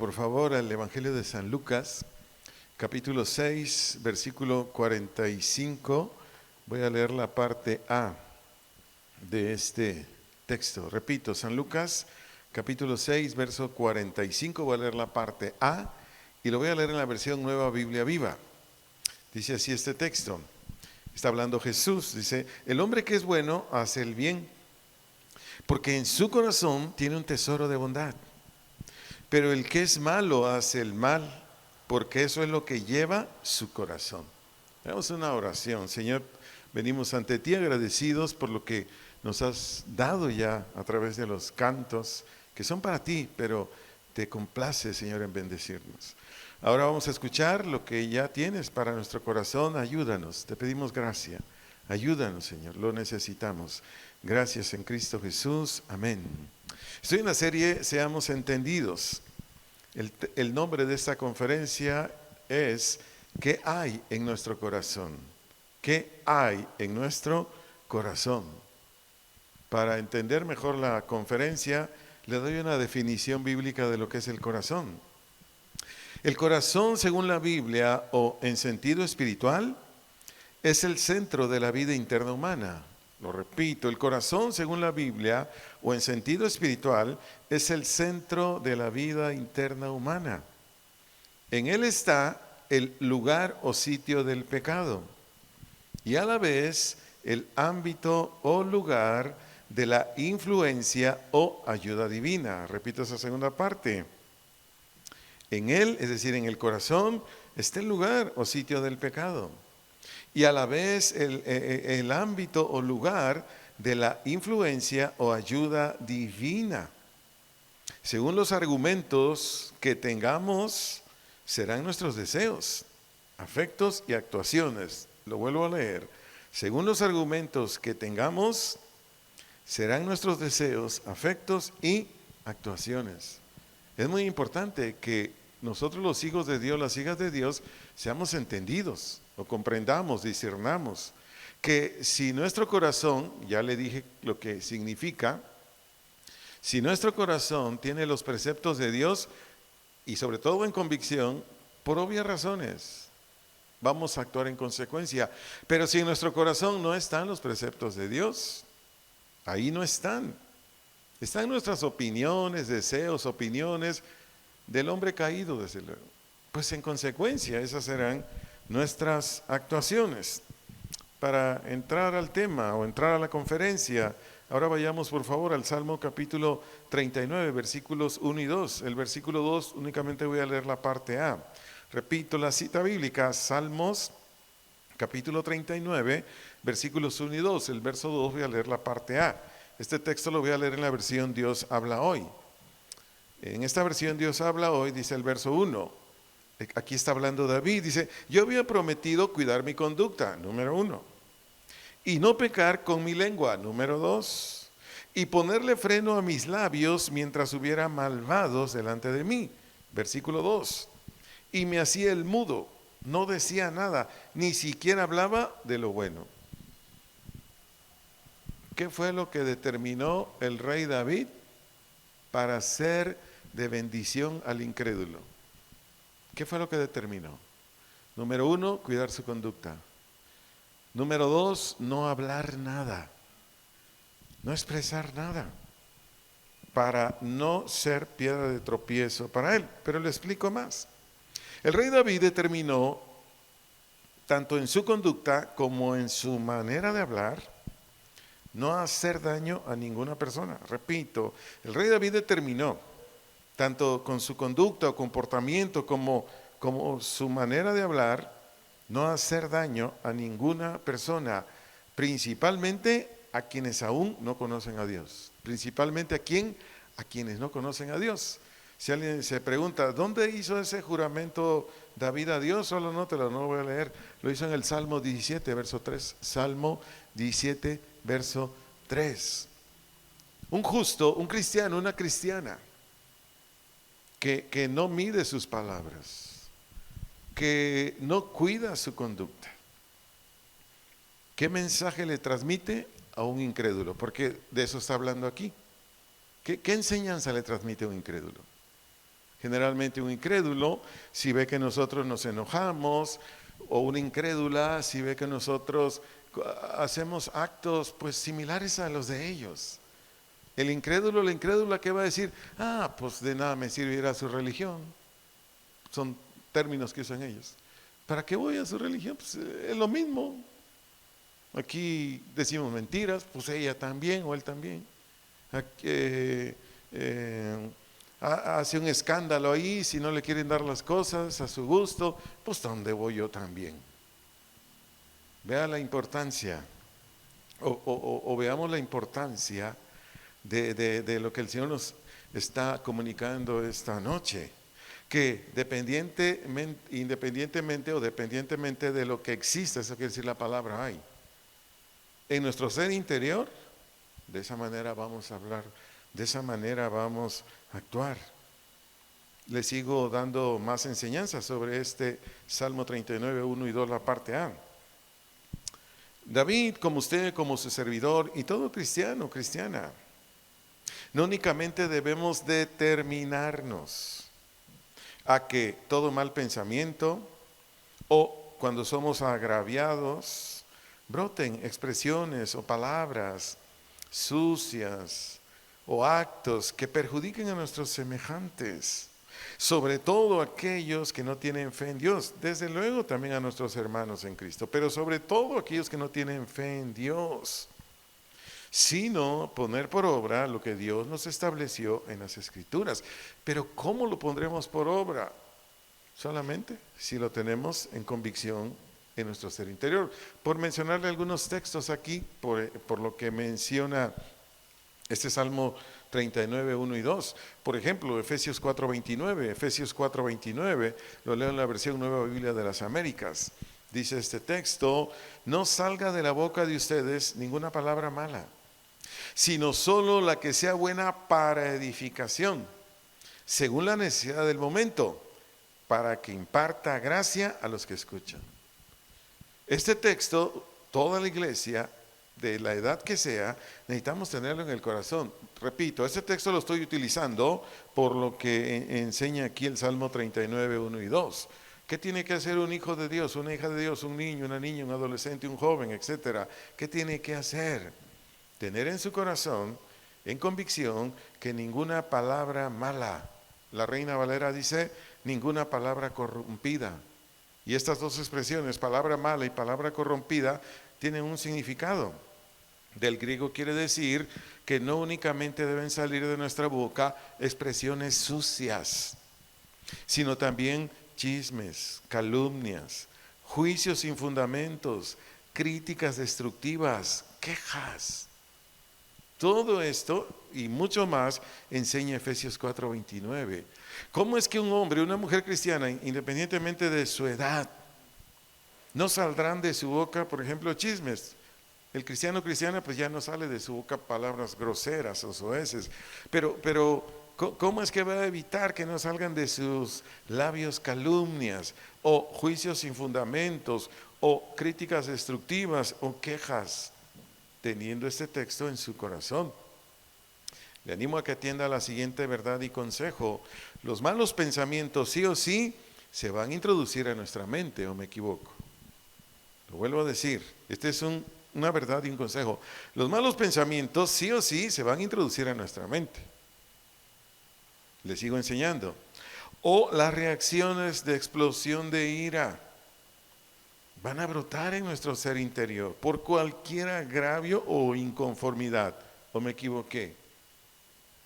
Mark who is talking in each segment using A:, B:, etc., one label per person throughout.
A: por favor, al Evangelio de San Lucas, capítulo 6, versículo 45. Voy a leer la parte A de este texto. Repito, San Lucas, capítulo 6, verso 45. Voy a leer la parte A y lo voy a leer en la versión Nueva Biblia Viva. Dice así este texto. Está hablando Jesús. Dice, el hombre que es bueno hace el bien, porque en su corazón tiene un tesoro de bondad. Pero el que es malo hace el mal, porque eso es lo que lleva su corazón. Hagamos una oración. Señor, venimos ante ti agradecidos por lo que nos has dado ya a través de los cantos, que son para ti, pero te complace, Señor, en bendecirnos. Ahora vamos a escuchar lo que ya tienes para nuestro corazón. Ayúdanos, te pedimos gracia. Ayúdanos, Señor, lo necesitamos. Gracias en Cristo Jesús. Amén. Estoy en la serie Seamos Entendidos. El nombre de esta conferencia es ¿qué hay en nuestro corazón? ¿Qué hay en nuestro corazón? Para entender mejor la conferencia, le doy una definición bíblica de lo que es el corazón. El corazón, según la Biblia, o en sentido espiritual, es el centro de la vida interna humana. Lo repito, el corazón, según la Biblia, o en sentido espiritual, es el centro de la vida interna humana. En él está el lugar o sitio del pecado y a la vez el ámbito o lugar de la influencia o ayuda divina. Repito esa segunda parte. En él, es decir, en el corazón, está el lugar o sitio del pecado. Y a la vez el ámbito o lugar de la influencia o ayuda divina. Según los argumentos que tengamos, serán nuestros deseos, afectos y actuaciones. Lo vuelvo a leer. Según los argumentos que tengamos, serán nuestros deseos, afectos y actuaciones. Es muy importante que nosotros los hijos de Dios, las hijas de Dios, seamos entendidos, lo comprendamos, discernamos, que si nuestro corazón, ya le dije lo que significa, si nuestro corazón tiene los preceptos de Dios y sobre todo en convicción, por obvias razones, vamos a actuar en consecuencia. Pero si en nuestro corazón no están los preceptos de Dios, ahí no están. Están nuestras opiniones, deseos, opiniones del hombre caído, desde luego. Pues en consecuencia, esas serán nuestras actuaciones. Para entrar al tema o entrar a la conferencia, ahora vayamos por favor al Salmo capítulo 39, versículos 1 y 2. El versículo 2 únicamente voy a leer la parte A. Repito la cita bíblica, Salmos capítulo 39, versículos 1 y 2. El verso 2 voy a leer la parte A. Este texto lo voy a leer en la versión Dios habla hoy. En esta versión Dios habla hoy, dice el verso 1. Aquí está hablando David, dice, yo había prometido cuidar mi conducta, número 1, y no pecar con mi lengua, número 2, y ponerle freno a mis labios mientras hubiera malvados delante de mí, versículo 2, y me hacía el mudo, no decía nada, ni siquiera hablaba de lo bueno. ¿Qué fue lo que determinó el rey David para ser de bendición al incrédulo? ¿Qué fue lo que determinó? Número 1, cuidar su conducta. Número 2, no hablar nada, no expresar nada, para no ser piedra de tropiezo para él. Pero le explico más. El rey David determinó, tanto en su conducta como en su manera de hablar, no hacer daño a ninguna persona. Repito, el rey David determinó, tanto con su conducta o comportamiento como su manera de hablar, no hacer daño a ninguna persona, principalmente a quienes aún no conocen a Dios. Principalmente a quienes no conocen a Dios. Si alguien se pregunta, ¿dónde hizo ese juramento David a Dios? Solo no voy a leer. Lo hizo en el Salmo 17, verso 3. Salmo 17, verso 3. Un justo, un cristiano, una cristiana, que no mide sus palabras, que no cuida su conducta. ¿Qué mensaje le transmite a un incrédulo? Porque de eso está hablando aquí. ¿Qué enseñanza le transmite a un incrédulo? Generalmente un incrédulo, si ve que nosotros nos enojamos, o una incrédula, si ve que nosotros hacemos actos pues similares a los de ellos. El incrédulo, la incrédula, ¿qué va a decir? Pues de nada me sirve ir a su religión. Son términos que usan ellos. ¿Para qué voy a su religión? Pues es lo mismo. Aquí decimos mentiras, pues ella también o él también. Aquí, hace un escándalo ahí, si no le quieren dar las cosas a su gusto, pues ¿dónde voy yo también? Vea la importancia, o veamos la importancia de lo que el Señor nos está comunicando esta noche, que independientemente o dependientemente de lo que exista, eso quiere decir la palabra hay, en nuestro ser interior, de esa manera vamos a hablar, de esa manera vamos a actuar. Le sigo dando más enseñanzas sobre este Salmo 39, 1 y 2, la parte A. David, como usted, como su servidor y todo cristiano, cristiana, no únicamente debemos determinarnos a que todo mal pensamiento o cuando somos agraviados broten expresiones o palabras sucias o actos que perjudiquen a nuestros semejantes, sobre todo aquellos que no tienen fe en Dios, desde luego también a nuestros hermanos en Cristo, pero sobre todo aquellos que no tienen fe en Dios, sino poner por obra lo que Dios nos estableció en las Escrituras. Pero ¿cómo lo pondremos por obra? Solamente si lo tenemos en convicción en nuestro ser interior. Por mencionarle algunos textos aquí, por lo que menciona este Salmo 39, 1 y 2. Por ejemplo, Efesios 4:29, lo leo en la versión Nueva Biblia de las Américas. Dice este texto: no salga de la boca de ustedes ninguna palabra mala, sino solo la que sea buena para edificación, según la necesidad del momento, para que imparta gracia a los que escuchan. Este texto, toda la iglesia, de la edad que sea, necesitamos tenerlo en el corazón. Repito, este texto lo estoy utilizando por lo que enseña aquí el Salmo 39, 1 y 2. ¿Qué tiene que hacer un hijo de Dios, una hija de Dios, un niño, una niña, un adolescente, un joven, etcétera? ¿Qué tiene que hacer? Tener en su corazón, en convicción, que ninguna palabra mala, la Reina Valera dice, ninguna palabra corrompida. Y estas dos expresiones, palabra mala y palabra corrompida, tienen un significado. Del griego quiere decir que no únicamente deben salir de nuestra boca expresiones sucias, sino también chismes, calumnias, juicios sin fundamentos, críticas destructivas, quejas. Todo esto y mucho más enseña Efesios 4:29. ¿Cómo es que un hombre, una mujer cristiana, independientemente de su edad, no saldrán de su boca, por ejemplo, chismes? El cristiana pues ya no sale de su boca palabras groseras o soeces, pero ¿cómo es que va a evitar que no salgan de sus labios calumnias o juicios sin fundamentos o críticas destructivas o quejas, teniendo este texto en su corazón? Le animo a que atienda la siguiente verdad y consejo. Los malos pensamientos sí o sí se van a introducir a nuestra mente, ¿o me equivoco? Lo vuelvo a decir, este es una verdad y un consejo. Los malos pensamientos sí o sí se van a introducir a nuestra mente. Le sigo enseñando. O las reacciones de explosión de ira van a brotar en nuestro ser interior por cualquier agravio o inconformidad. ¿O me equivoqué?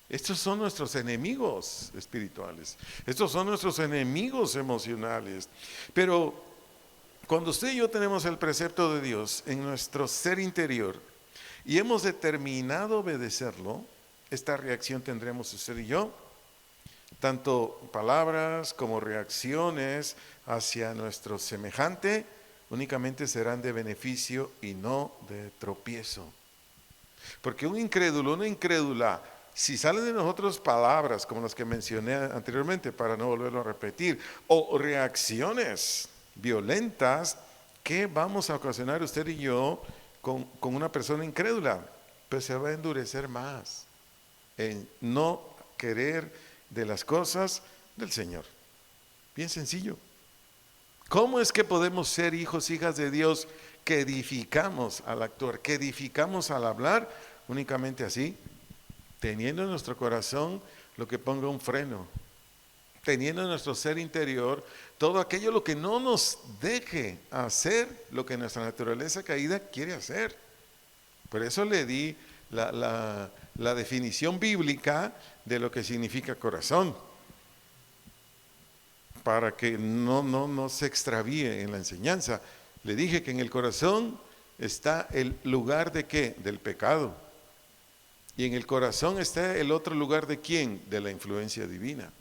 A: Estos son nuestros enemigos espirituales. Estos son nuestros enemigos emocionales. Pero cuando usted y yo tenemos el precepto de Dios en nuestro ser interior y hemos determinado obedecerlo, esta reacción tendremos usted y yo, tanto palabras como reacciones hacia nuestro semejante, únicamente serán de beneficio y no de tropiezo. Porque un incrédulo, una incrédula, si salen de nosotros palabras como las que mencioné anteriormente, para no volverlo a repetir, o reacciones violentas, ¿qué vamos a ocasionar usted y yo con una persona incrédula? Pues se va a endurecer más en no querer de las cosas del Señor. Bien sencillo. ¿Cómo es que podemos ser hijos, hijas de Dios que edificamos al actuar, que edificamos al hablar? Únicamente así, teniendo en nuestro corazón lo que ponga un freno, teniendo en nuestro ser interior todo aquello lo que no nos deje hacer lo que nuestra naturaleza caída quiere hacer. Por eso le di la definición bíblica de lo que significa corazón, para que no se extravíe en la enseñanza. Le dije que en el corazón está el lugar de ¿qué? Del pecado. Y en el corazón está el otro lugar de ¿quién? De la influencia divina.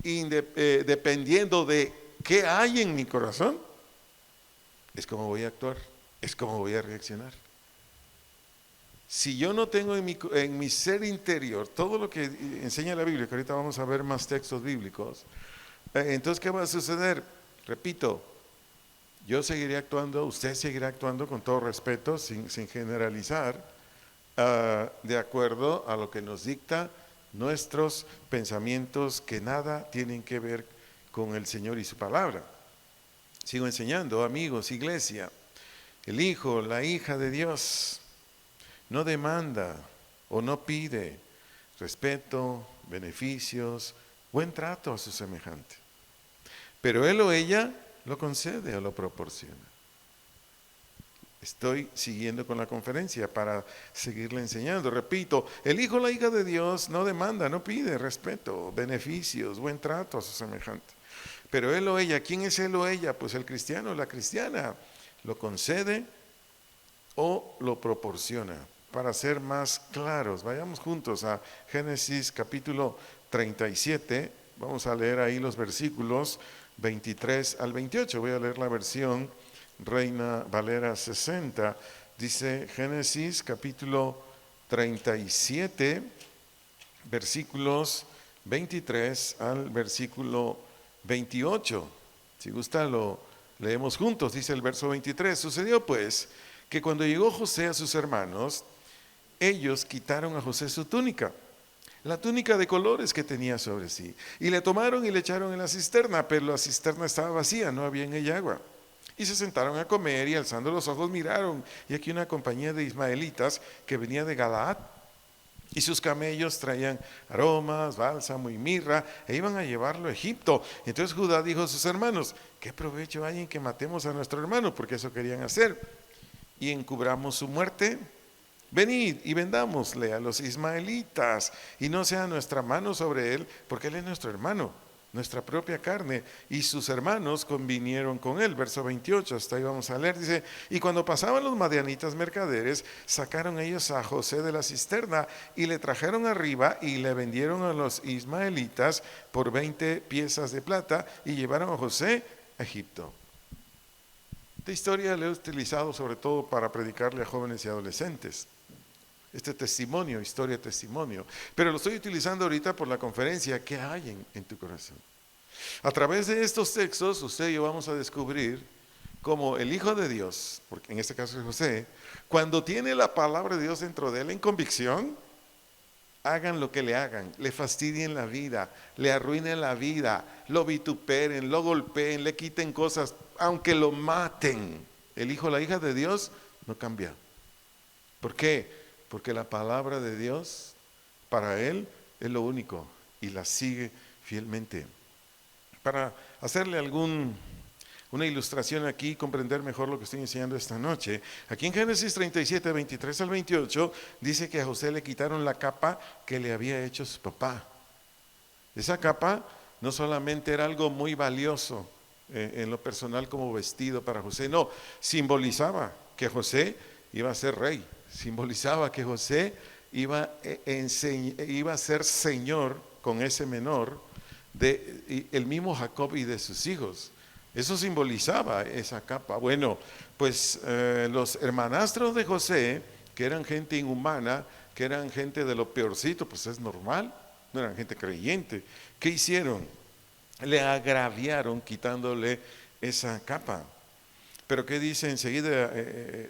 A: Y dependiendo de qué hay en mi corazón, es como voy a actuar, es como voy a reaccionar. Si yo no tengo en mi ser interior todo lo que enseña la Biblia, que ahorita vamos a ver más textos bíblicos, entonces ¿qué va a suceder? Repito, yo seguiré actuando, usted seguirá actuando con todo respeto, sin generalizar, de acuerdo a lo que nos dicta nuestros pensamientos que nada tienen que ver con el Señor y su palabra. Sigo enseñando, amigos, iglesia, el hijo, la hija de Dios no demanda o no pide respeto, beneficios, buen trato a su semejante, pero él o ella lo concede o lo proporciona. Estoy siguiendo con la conferencia para seguirle enseñando. Repito, el hijo o la hija de Dios no demanda, no pide respeto, beneficios, buen trato a su semejante. Pero él o ella, ¿quién es él o ella? Pues el cristiano, la cristiana, lo concede o lo proporciona. Para ser más claros, vayamos juntos a Génesis capítulo 37, vamos a leer ahí los versículos 23 al 28. Voy a leer la versión Reina Valera 60, dice Génesis capítulo 37, versículos 23 al versículo 28. Si gusta lo leemos juntos, dice el verso 23. Sucedió pues que cuando llegó José a sus hermanos, ellos quitaron a José su túnica, la túnica de colores que tenía sobre sí, y le tomaron y le echaron en la cisterna, pero la cisterna estaba vacía, no había en ella agua. Y se sentaron a comer y alzando los ojos miraron, y aquí una compañía de ismaelitas que venía de Galaad, y sus camellos traían aromas, bálsamo y mirra, e iban a llevarlo a Egipto. Entonces Judá dijo a sus hermanos: ¿qué provecho hay en que matemos a nuestro hermano? Porque eso querían hacer. Y encubramos su muerte. Venid y vendámosle a los ismaelitas, y no sea nuestra mano sobre él, porque él es nuestro hermano, nuestra propia carne. Y sus hermanos convinieron con él. Verso 28, hasta ahí vamos a leer. Dice: y cuando pasaban los madianitas mercaderes, sacaron ellos a José de la cisterna y le trajeron arriba y le vendieron a los ismaelitas por 20 piezas de plata, y llevaron a José a Egipto. Esta historia la he utilizado sobre todo para predicarle a jóvenes y adolescentes. Este testimonio, historia testimonio, pero lo estoy utilizando ahorita por la conferencia. ¿Qué hay en tu corazón? A través de estos textos, usted y yo vamos a descubrir cómo el Hijo de Dios, porque en este caso es José, cuando tiene la palabra de Dios dentro de él en convicción, hagan lo que le hagan, le fastidien la vida, le arruinen la vida, lo vituperen, lo golpeen, le quiten cosas, aunque lo maten, el hijo o la hija de Dios no cambia. ¿Por qué? Porque la palabra de Dios para él es lo único y la sigue fielmente. Para hacerle una ilustración aquí, comprender mejor lo que estoy enseñando esta noche, aquí en Génesis 37, 23 al 28, dice que a José le quitaron la capa que le había hecho su papá. Esa capa no solamente era algo muy valioso en lo personal como vestido para José, no, simbolizaba que José iba a ser rey, simbolizaba que José iba a ser señor con ese menor de el mismo Jacob y de sus hijos. Eso simbolizaba esa capa. Bueno, pues los hermanastros de José, que eran gente inhumana, que eran gente de lo peorcito, pues es normal, no eran gente creyente. ¿Qué hicieron? Le agraviaron quitándole esa capa. Pero ¿qué dice enseguida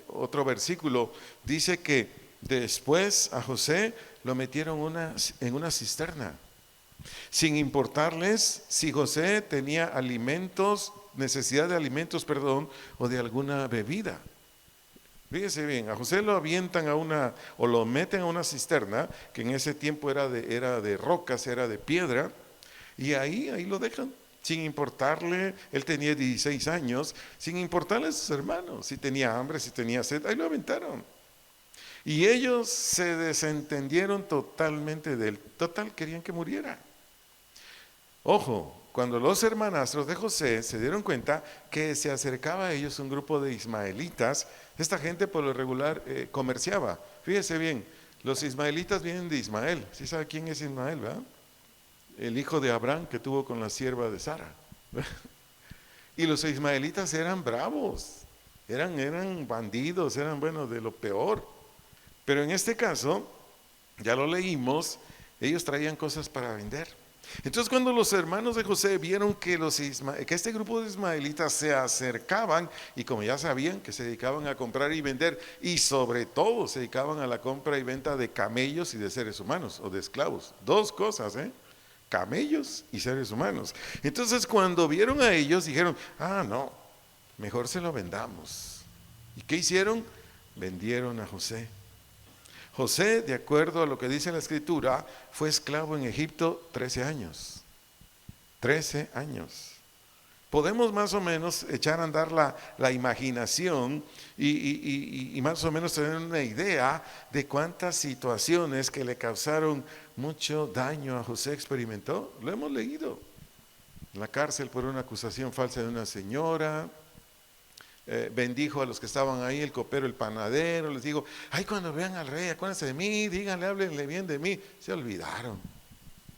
A: otro versículo? Dice que después a José lo metieron en una cisterna. sin importarles si José tenía necesidad de alimentos, o de alguna bebida. Fíjese bien, a José lo avientan o lo meten a una cisterna, que en ese tiempo era de rocas, era de piedra, y ahí lo dejan, sin importarle. Él tenía 16 años, sin importarle a sus hermanos, si tenía hambre, si tenía sed, ahí lo aventaron. Y ellos se desentendieron totalmente de él, querían que muriera. Ojo, cuando los hermanastros de José se dieron cuenta que se acercaba a ellos un grupo de ismaelitas, esta gente por lo regular comerciaba. Fíjese bien, los ismaelitas vienen de Ismael. ¿Sí sabe quién es Ismael, verdad? El hijo de Abraham que tuvo con la sierva de Sara. Y los ismaelitas eran bravos, eran bandidos, eran de lo peor. Pero en este caso, ya lo leímos, ellos traían cosas para vender. Entonces cuando los hermanos de José vieron que este grupo de ismaelitas se acercaban, y como ya sabían que se dedicaban a comprar y vender, y sobre todo se dedicaban a la compra y venta de camellos y de seres humanos, o de esclavos, dos cosas, camellos y seres humanos. Entonces cuando vieron a ellos dijeron, no, mejor se lo vendamos. ¿Y qué hicieron? Vendieron a José. José, de acuerdo a lo que dice la Escritura, fue esclavo en Egipto 13 años. 13 años. Podemos más o menos echar a andar la imaginación y más o menos tener una idea de cuántas situaciones que le causaron mucho daño a José experimentó. Lo hemos leído. En la cárcel por una acusación falsa de una señora. Bendijo a los que estaban ahí, el copero, el panadero, les dijo, cuando vean al rey, acuérdense de mí, díganle, háblenle bien de mí. Se olvidaron.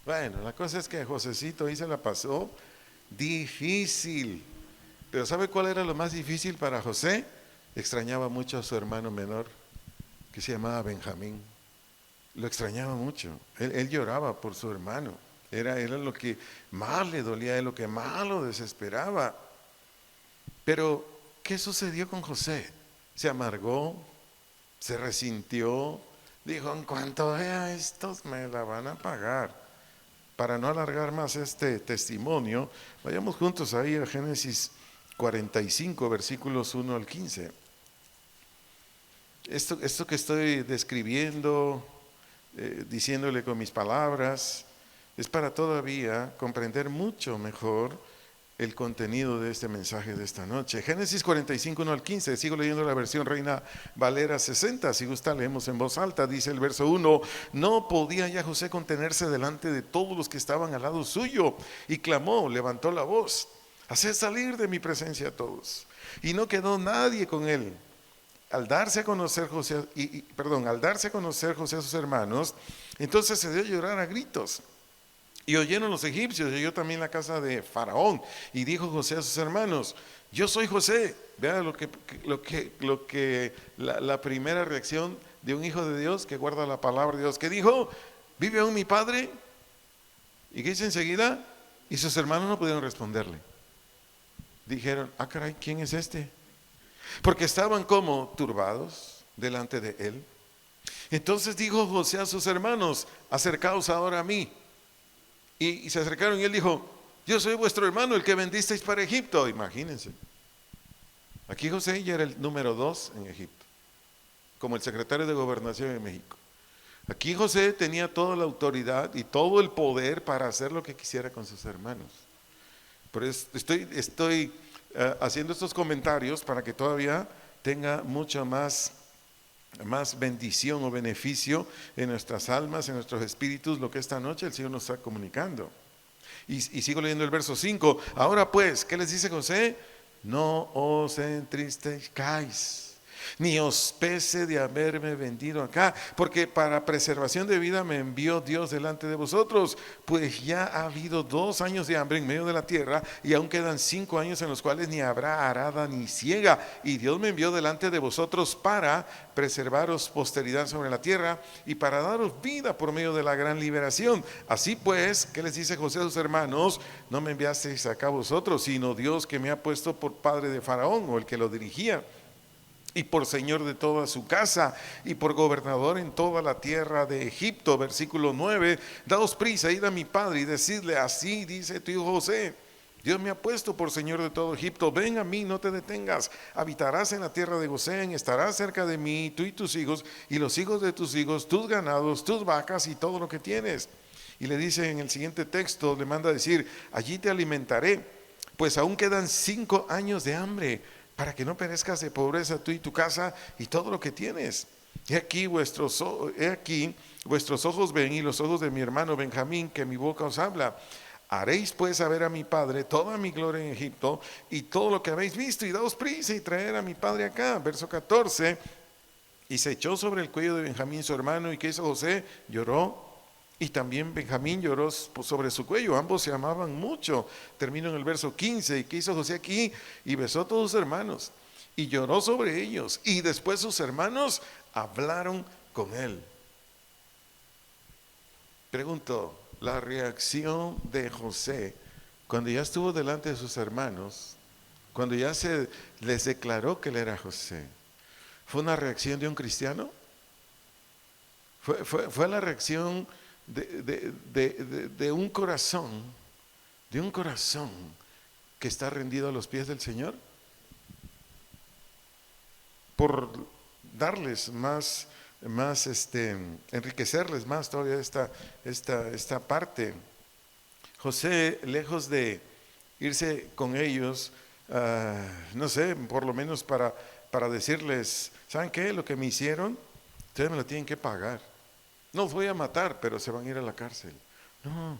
A: Bueno, la cosa es que Josecito ahí se la pasó difícil. Pero ¿sabe cuál era lo más difícil para José? Extrañaba mucho a su hermano menor, que se llamaba Benjamín. Lo extrañaba mucho. Él lloraba por su hermano. Era lo que más le dolía, lo que más lo desesperaba. Pero ¿qué sucedió con José? Se amargó, se resintió, dijo, en cuanto vea estos me la van a pagar. Para no alargar más este testimonio, vayamos juntos ahí a Génesis 45, versículos 1 al 15. Esto que estoy describiendo, diciéndole con mis palabras, es para todavía comprender mucho mejor el contenido de este mensaje de esta noche. Génesis 45, 1 al 15, sigo leyendo la versión Reina Valera 60, si gusta leemos en voz alta. Dice el verso 1, no podía ya José contenerse delante de todos los que estaban al lado suyo, y clamó, levantó la voz, haced salir de mi presencia a todos. Y no quedó nadie con él. Al darse a conocer José a sus hermanos, entonces se dio a llorar a gritos. Y oyeron los egipcios, y oyó también la casa de Faraón. Y dijo José a sus hermanos, yo soy José. Vea la primera reacción de un hijo de Dios que guarda la palabra de Dios. ¿Qué dijo? ¿Vive aún mi padre? ¿Y qué dice enseguida? Y sus hermanos no pudieron responderle. Dijeron, caray, ¿quién es este? Porque estaban como turbados delante de él. Entonces dijo José a sus hermanos, acercaos ahora a mí. Y se acercaron y él dijo, yo soy vuestro hermano, el que vendisteis para Egipto. Imagínense. Aquí José ya era el número 2 en Egipto, como el secretario de Gobernación de México. Aquí José tenía toda la autoridad y todo el poder para hacer lo que quisiera con sus hermanos. Pero estoy haciendo estos comentarios para que todavía tenga mucha más bendición o beneficio en nuestras almas, en nuestros espíritus, lo que esta noche el Señor nos está comunicando. Y sigo leyendo el verso 5. Ahora pues, ¿qué les dice José? No os entristezcáis, ni os pese de haberme vendido acá, porque para preservación de vida me envió Dios delante de vosotros, pues ya ha habido 2 años de hambre en medio de la tierra, y aún quedan 5 años en los cuales ni habrá arada ni siega, y Dios me envió delante de vosotros para preservaros posteridad sobre la tierra, y para daros vida por medio de la gran liberación. Así pues, ¿qué les dice José a sus hermanos? No me enviasteis acá vosotros, sino Dios que me ha puesto por padre de Faraón, o el que lo dirigía. y por señor de toda su casa, y por gobernador en toda la tierra de Egipto. Versículo 9, daos prisa, id a mi padre y decidle, así dice tu hijo José, Dios me ha puesto por señor de todo Egipto, ven a mí, no te detengas, habitarás en la tierra de Gosén, estarás cerca de mí, tú y tus hijos, y los hijos de tus hijos, tus ganados, tus vacas y todo lo que tienes. Y le dice en el siguiente texto, le manda a decir, allí te alimentaré, pues aún quedan 5 años de hambre, para que no perezcas de pobreza tú y tu casa y todo lo que tienes. He aquí vuestros ojos ven y los ojos de mi hermano Benjamín, que mi boca os habla. Haréis pues saber a mi padre toda mi gloria en Egipto y todo lo que habéis visto, y daos prisa y traer a mi padre acá. Verso 14, y se echó sobre el cuello de Benjamín su hermano, y ¿qué hizo José? Lloró. Y también Benjamín lloró sobre su cuello, ambos se amaban mucho. Termino en el verso 15, ¿y qué hizo José aquí? Y besó a todos sus hermanos, y lloró sobre ellos, y después sus hermanos hablaron con él. Pregunto, la reacción de José, cuando ya estuvo delante de sus hermanos, cuando ya se les declaró que él era José, ¿fue una reacción de un cristiano? ¿Fue la reacción de un corazón, que está rendido a los pies del Señor? Por darles más enriquecerles más todavía esta parte. José, lejos de irse con ellos, no sé, por lo menos para decirles, ¿saben qué? Lo que me hicieron, ustedes me lo tienen que pagar. No los voy a matar, pero se van a ir a la cárcel. No.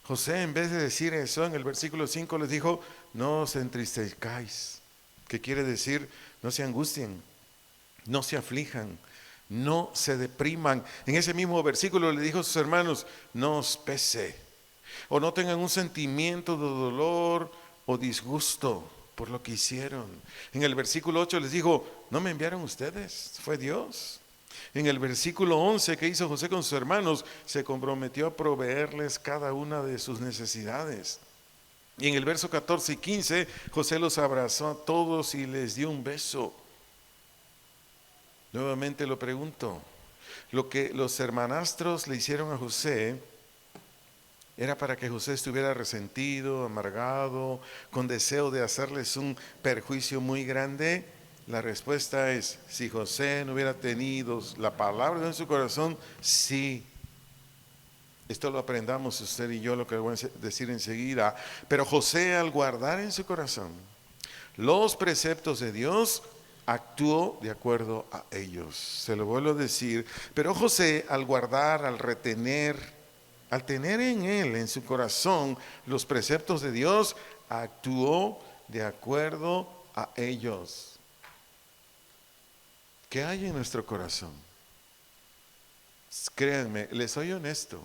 A: José, en vez de decir eso, en el versículo 5 les dijo, no os entristezcáis, que quiere decir, no se angustien, no se aflijan, no se depriman. En ese mismo versículo le dijo a sus hermanos, no os pese, o no tengan un sentimiento de dolor o disgusto por lo que hicieron. En el versículo 8 les dijo, no me enviaron ustedes, fue Dios. En el versículo 11, ¿qué hizo José con sus hermanos? Se comprometió a proveerles cada una de sus necesidades. Y en el verso 14 y 15, José los abrazó a todos y les dio un beso. Nuevamente lo pregunto, lo que los hermanastros le hicieron a José, ¿era para que José estuviera resentido, amargado, con deseo de hacerles un perjuicio muy grande? La respuesta es, si José no hubiera tenido la palabra en su corazón, sí. Esto lo aprendamos usted y yo, lo que voy a decir enseguida. Pero José, al guardar en su corazón los preceptos de Dios, actuó de acuerdo a ellos. Se lo vuelvo a decir. Pero José, al guardar, al retener, al tener en él, en su corazón, los preceptos de Dios, actuó de acuerdo a ellos. ¿Qué hay en nuestro corazón? Créanme, les soy honesto.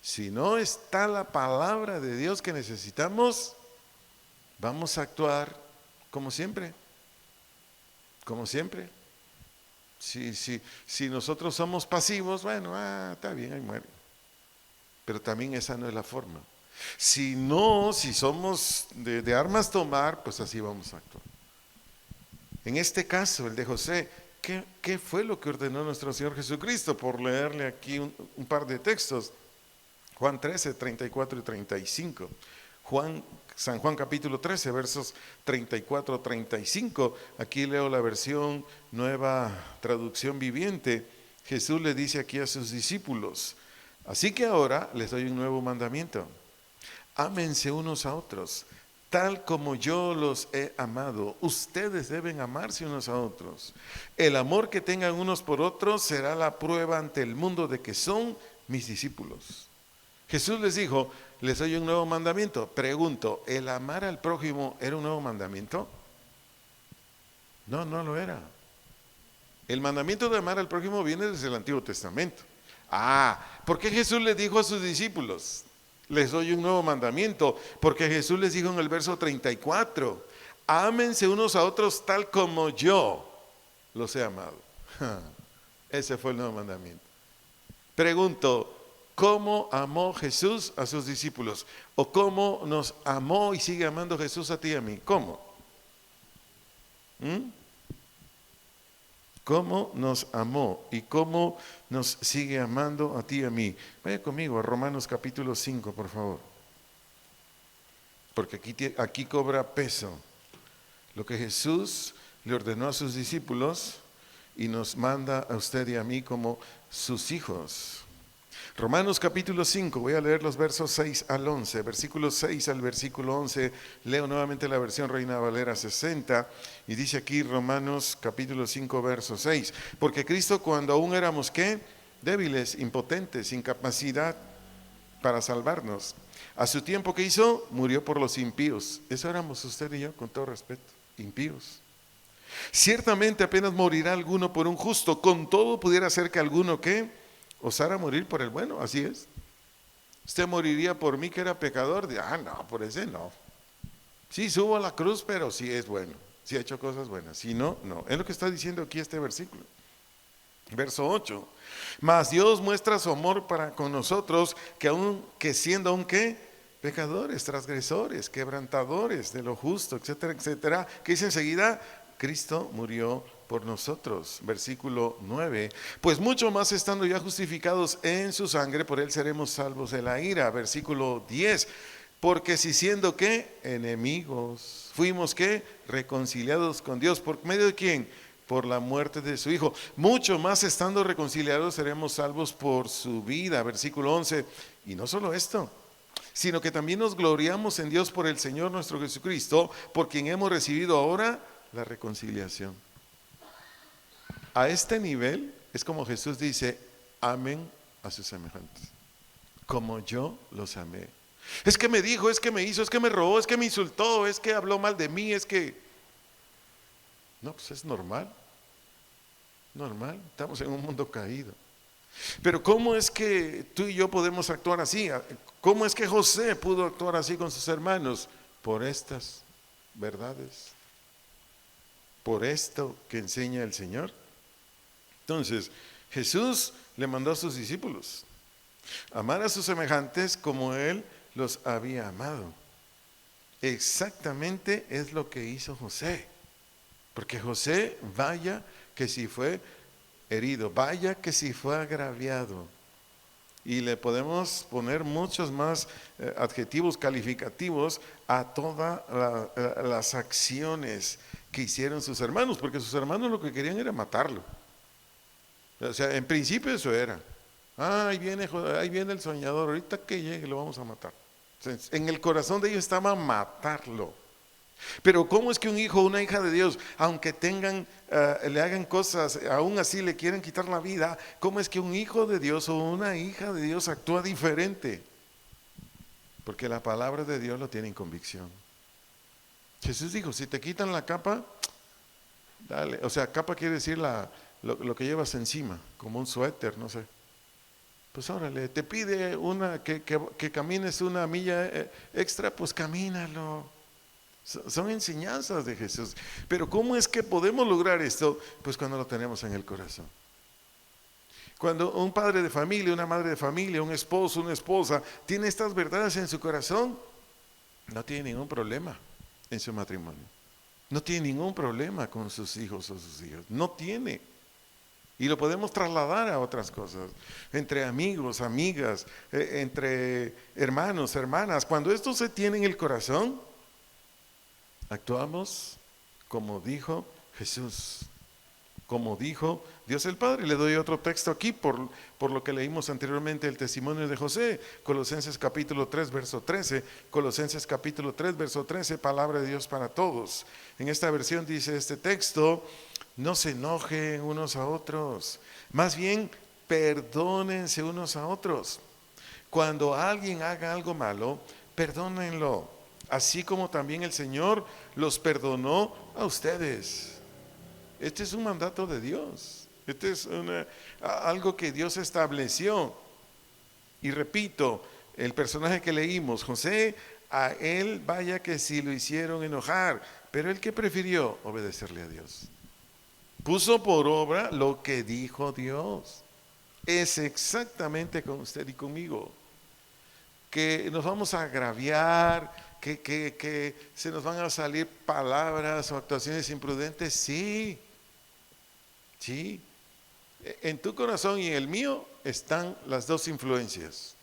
A: Si no está la palabra de Dios que necesitamos, vamos a actuar como siempre. Como siempre. Si nosotros somos pasivos, bueno, está bien, ahí muere. Pero también esa no es la forma. Si somos de armas tomar, pues así vamos a actuar. En este caso, el de José, ¿qué fue lo que ordenó nuestro Señor Jesucristo? Por leerle aquí un par de textos. Juan 13, 34 y 35. San Juan capítulo 13, versos 34 a 35. Aquí leo la versión Nueva Traducción Viviente. Jesús le dice aquí a sus discípulos, así que ahora les doy un nuevo mandamiento. Ámense unos a otros, tal como yo los he amado. Ustedes deben amarse unos a otros. El amor que tengan unos por otros será la prueba ante el mundo de que son mis discípulos. Jesús les dijo, les doy un nuevo mandamiento. Pregunto, ¿el amar al prójimo era un nuevo mandamiento? No, no lo era. El mandamiento de amar al prójimo viene desde el Antiguo Testamento. ¿Por qué Jesús les dijo a sus discípulos, les doy un nuevo mandamiento? Porque Jesús les dijo en el verso 34, ámense unos a otros tal como yo los he amado. Ese fue el nuevo mandamiento. Pregunto, ¿cómo amó Jesús a sus discípulos? ¿O cómo nos amó y sigue amando Jesús a ti y a mí? ¿Cómo? cómo nos amó y cómo nos sigue amando a ti y a mí. Vaya conmigo a Romanos capítulo 5, por favor. Porque aquí cobra peso lo que Jesús le ordenó a sus discípulos y nos manda a usted y a mí como sus hijos. Romanos capítulo 5, voy a leer los versos 6 al 11, versículo 6 al versículo 11, leo nuevamente la versión Reina Valera 60 y dice aquí Romanos capítulo 5, verso 6, porque Cristo cuando aún éramos ¿qué? Débiles, impotentes, sin capacidad para salvarnos, a su tiempo que hizo, murió por los impíos. Eso éramos usted y yo, con todo respeto, impíos. Ciertamente apenas morirá alguno por un justo, con todo pudiera ser que alguno ¿qué? Osara morir por el bueno, así es. Usted moriría por mí que era pecador. No, por ese no. Sí, subo a la cruz, pero sí es bueno. Sí ha hecho cosas buenas. Si no, no. Es lo que está diciendo aquí este versículo. Verso 8. Mas Dios muestra su amor para con nosotros, que siendo aún ¿qué? Pecadores, transgresores, quebrantadores de lo justo, etcétera, etcétera. Que dice enseguida, Cristo murió por nosotros. Versículo 9. Pues mucho más estando ya justificados en su sangre, por él seremos salvos de la ira. Versículo 10. Porque si siendo ¿qué? Enemigos, fuimos ¿qué? Reconciliados con Dios. ¿Por medio de quién? Por la muerte de su Hijo. Mucho más estando reconciliados seremos salvos por su vida. Versículo 11. Y no solo esto, sino que también nos gloriamos en Dios por el Señor nuestro Jesucristo, por quien hemos recibido ahora la reconciliación. A este nivel es como Jesús dice, amen a sus semejantes, como yo los amé. Es que me dijo, es que me hizo, es que me robó, es que me insultó, es que habló mal de mí, es que... No, pues es normal, estamos en un mundo caído. Pero ¿cómo es que tú y yo podemos actuar así? ¿Cómo es que José pudo actuar así con sus hermanos? Por estas verdades, por esto que enseña el Señor. Entonces, Jesús le mandó a sus discípulos amar a sus semejantes como Él los había amado. Exactamente es lo que hizo José. Porque José, vaya que si fue herido, vaya que si fue agraviado. Y le podemos poner muchos más adjetivos calificativos a todas las acciones que hicieron sus hermanos, porque sus hermanos lo que querían era matarlo. O sea, en principio eso era. Ahí viene el soñador, ahorita que llegue lo vamos a matar. O sea, en el corazón de ellos estaba matarlo. Pero ¿cómo es que un hijo o una hija de Dios, aunque le hagan cosas, aún así le quieren quitar la vida? ¿Cómo es que un hijo de Dios o una hija de Dios actúa diferente? Porque la palabra de Dios lo tiene en convicción. Jesús dijo, si te quitan la capa, dale. O sea, capa quiere decir lo que llevas encima, como un suéter, no sé. Pues órale, te pide que camines una milla extra, pues camínalo. Son enseñanzas de Jesús. Pero ¿cómo es que podemos lograr esto? Pues cuando lo tenemos en el corazón. Cuando un padre de familia, una madre de familia, un esposo, una esposa tiene estas verdades en su corazón, no tiene ningún problema en su matrimonio. No tiene ningún problema con sus hijos o sus hijas. No tiene. Y lo podemos trasladar a otras cosas, entre amigos, amigas, entre hermanos, hermanas. Cuando esto se tiene en el corazón, actuamos como dijo Jesús, como dijo Dios el Padre. Le doy otro texto aquí por lo que leímos anteriormente, el testimonio de José, Colosenses capítulo 3, verso 13, Colosenses capítulo 3, verso 13, palabra de Dios para todos. En esta versión dice este texto, no se enojen unos a otros, más bien perdónense unos a otros. Cuando alguien haga algo malo, perdónenlo, así como también el Señor los perdonó a ustedes. Este es un mandato de Dios. Este es algo que Dios estableció. Y repito, el personaje que leímos, José, a él vaya que si lo hicieron enojar, pero él que prefirió obedecerle a Dios. Puso por obra lo que dijo Dios. Es exactamente con usted y conmigo. Que nos vamos a agraviar, que se nos van a salir palabras o actuaciones imprudentes, sí. ¿sí? En tu corazón y en el mío están las dos influencias,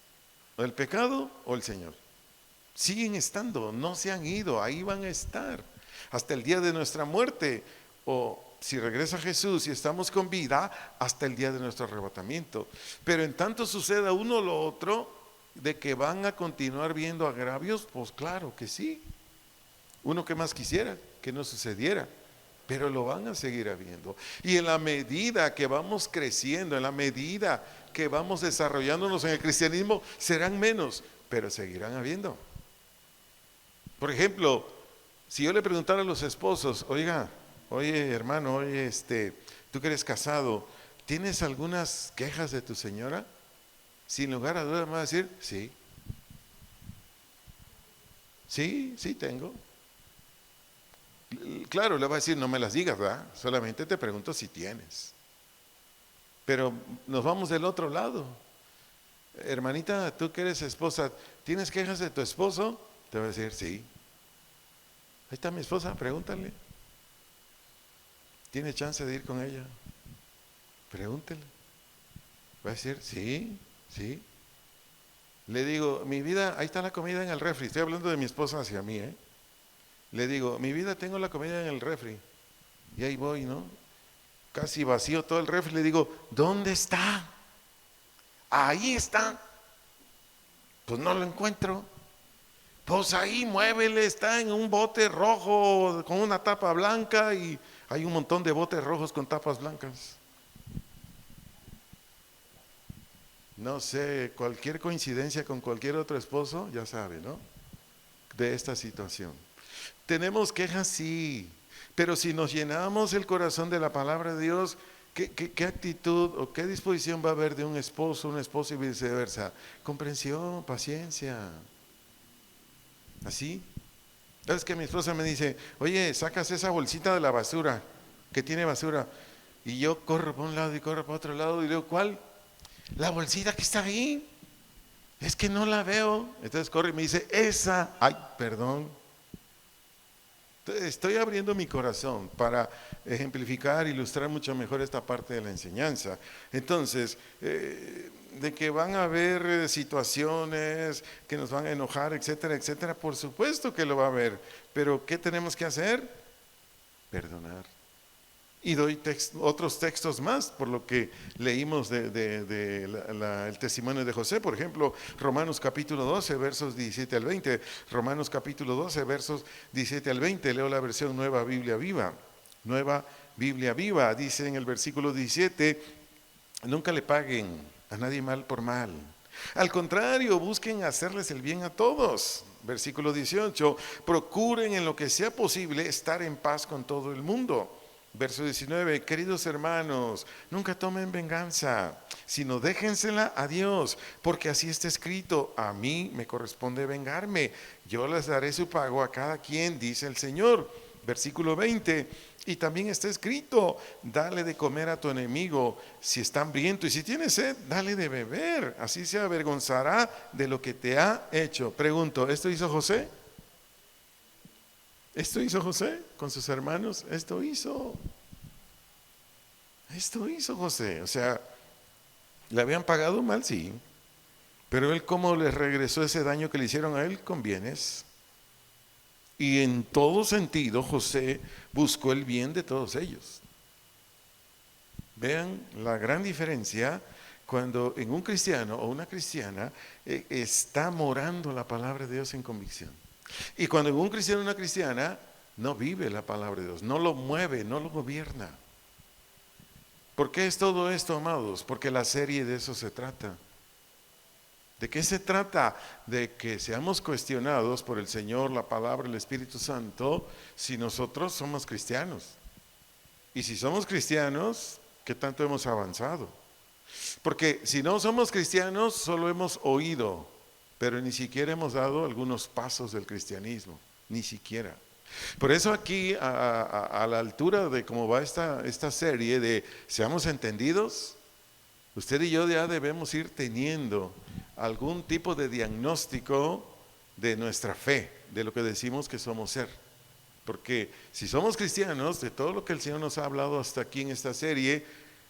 A: o el pecado o el Señor. Siguen estando, no se han ido, ahí van a estar hasta el día de nuestra muerte, o si regresa Jesús y estamos con vida, hasta el día de nuestro arrebatamiento. Pero en tanto suceda uno o lo otro, de que van a continuar viendo agravios, pues claro que sí. Uno que más quisiera que no sucediera, pero lo van a seguir habiendo. Y en la medida que vamos creciendo, en la medida que vamos desarrollándonos en el cristianismo, serán menos, pero seguirán habiendo. Por ejemplo, si yo le preguntara a los esposos, oye hermano, oye tú que eres casado, ¿tienes algunas quejas de tu señora? Sin lugar a dudas me va a decir, sí tengo. Claro, le va a decir, no me las digas, ¿verdad? Solamente te pregunto si tienes. Pero nos vamos del otro lado. Hermanita, tú que eres esposa, ¿tienes quejas de tu esposo? Te va a decir, sí. Ahí está mi esposa, pregúntale. ¿Tiene chance de ir con ella? Pregúntele. Va a decir, sí. Le digo, mi vida, ahí está la comida en el refri. Estoy hablando de mi esposa hacia mí, ¿eh? Le digo, mi vida, tengo la comida en el refri. Y ahí voy, ¿no? Casi vacío todo el refri. Le digo, ¿dónde está? Ahí está. Pues no lo encuentro. Pues ahí, muévele, está en un bote rojo con una tapa blanca y hay un montón de botes rojos con tapas blancas. No sé, cualquier coincidencia con cualquier otro esposo, ya sabe, ¿no? De esta situación. Tenemos quejas, sí, pero si nos llenamos el corazón de la palabra de Dios, ¿qué actitud o qué disposición va a haber de un esposo, una esposa y viceversa? Comprensión, paciencia. ¿Así? ¿Sabes que mi esposa me dice, oye, sacas esa bolsita de la basura, que tiene basura? Y yo corro para un lado y corro para otro lado y digo, ¿cuál? La bolsita que está ahí. Es que no la veo. Entonces corre y me dice, esa. Ay, perdón. Estoy abriendo mi corazón para ejemplificar, ilustrar mucho mejor esta parte de la enseñanza. Entonces, de que van a haber situaciones que nos van a enojar, etcétera, etcétera, por supuesto que lo va a haber. Pero ¿qué tenemos que hacer? Perdonar. Y doy otros textos más, por lo que leímos el testimonio de José. Por ejemplo, Romanos capítulo 12, versos 17 al 20. Romanos capítulo 12, versos 17 al 20. Leo la versión Nueva Biblia Viva. Nueva Biblia Viva. Dice en el versículo 17, nunca le paguen a nadie mal por mal. Al contrario, busquen hacerles el bien a todos. Versículo 18, procuren en lo que sea posible estar en paz con todo el mundo. Verso 19, queridos hermanos, nunca tomen venganza, sino déjensela a Dios, porque así está escrito, a mí me corresponde vengarme, yo les daré su pago a cada quien, dice el Señor. Versículo 20, y también está escrito, dale de comer a tu enemigo, si está hambriento, y si tiene sed, dale de beber, así se avergonzará de lo que te ha hecho. Pregunto, ¿esto hizo José? ¿Esto hizo José con sus hermanos? Esto hizo José. O sea, ¿le habían pagado mal? Sí. Pero él, ¿cómo les regresó ese daño que le hicieron a él? Con bienes. Y en todo sentido, José buscó el bien de todos ellos. Vean la gran diferencia cuando en un cristiano o una cristiana está morando la palabra de Dios en convicción. Y cuando un cristiano o una cristiana no vive la palabra de Dios, no lo mueve, no lo gobierna. ¿Por qué es todo esto, amados? Porque la serie de eso se trata. ¿De qué se trata? De que seamos cuestionados por el Señor, la palabra, el Espíritu Santo, si nosotros somos cristianos. Y si somos cristianos, ¿qué tanto hemos avanzado? Porque si no somos cristianos, solo hemos oído, pero ni siquiera hemos dado algunos pasos del cristianismo, ni siquiera. Por eso aquí, a la altura de cómo va esta serie de seamos entendidos, usted y yo ya debemos ir teniendo algún tipo de diagnóstico de nuestra fe, de lo que decimos que somos ser. Porque si somos cristianos, de todo lo que el Señor nos ha hablado hasta aquí en esta serie,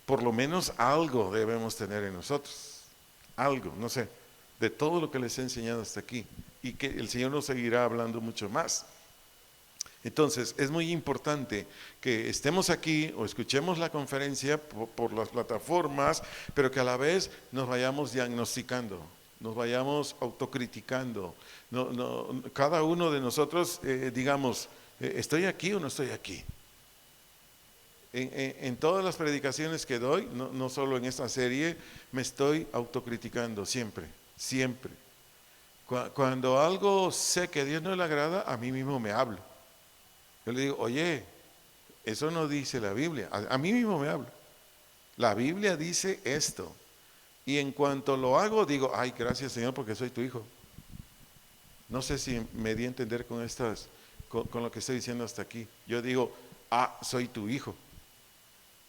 A: por lo menos algo debemos tener en nosotros. Algo, no sé, de todo lo que les he enseñado hasta aquí. Y que el Señor nos seguirá hablando mucho más. Entonces, es muy importante que estemos aquí o escuchemos la conferencia por las plataformas, pero que a la vez nos vayamos diagnosticando, nos vayamos autocriticando. Cada uno de nosotros digamos, ¿estoy aquí o no estoy aquí? En todas las predicaciones que doy, no solo en esta serie, me estoy autocriticando siempre, siempre. Cuando algo sé que a Dios no le agrada, a mí mismo me hablo. Yo le digo, oye, eso no dice la Biblia. A mí mismo me hablo. La Biblia dice esto. Y en cuanto lo hago, digo, ay, gracias Señor porque soy tu hijo. No sé si me di a entender con lo que estoy diciendo hasta aquí. Yo digo, soy tu hijo.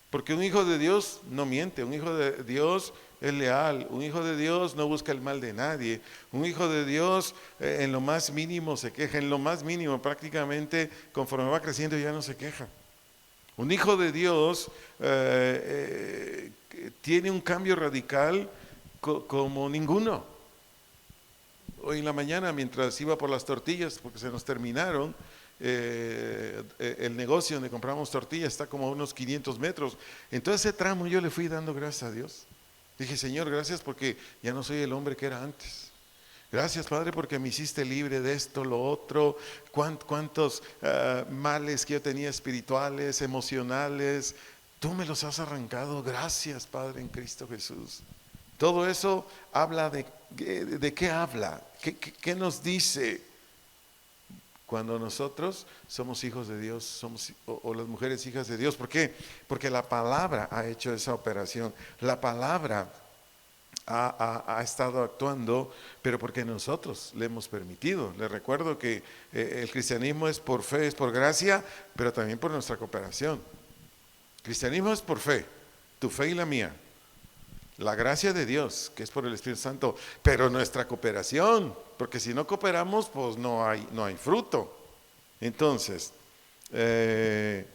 A: Porque un hijo de Dios no miente, un hijo de Dios es leal, un hijo de Dios no busca el mal de nadie, un hijo de Dios en lo más mínimo se queja, en lo más mínimo prácticamente conforme va creciendo ya no se queja. Un hijo de Dios tiene un cambio radical como ninguno. Hoy en la mañana mientras iba por las tortillas, porque se nos terminaron, el negocio donde compramos tortillas está como a unos 500 metros. En todo ese tramo yo le fui dando gracias a Dios. Dije, Señor, gracias porque ya no soy el hombre que era antes. Gracias, Padre, porque me hiciste libre de esto, lo otro. Cuántos males que yo tenía espirituales, emocionales, tú me los has arrancado. Gracias, Padre, en Cristo Jesús. Todo eso habla ¿de qué habla? ¿Qué nos dice? Cuando nosotros somos hijos de Dios, o las mujeres hijas de Dios. ¿Por qué? Porque la palabra ha hecho esa operación. La palabra ha estado actuando, pero porque nosotros le hemos permitido. Les recuerdo que el cristianismo es por fe, es por gracia, pero también por nuestra cooperación. El cristianismo es por fe, tu fe y la mía. La gracia de Dios, que es por el Espíritu Santo, pero nuestra cooperación, porque si no cooperamos, pues no hay fruto. Entonces, en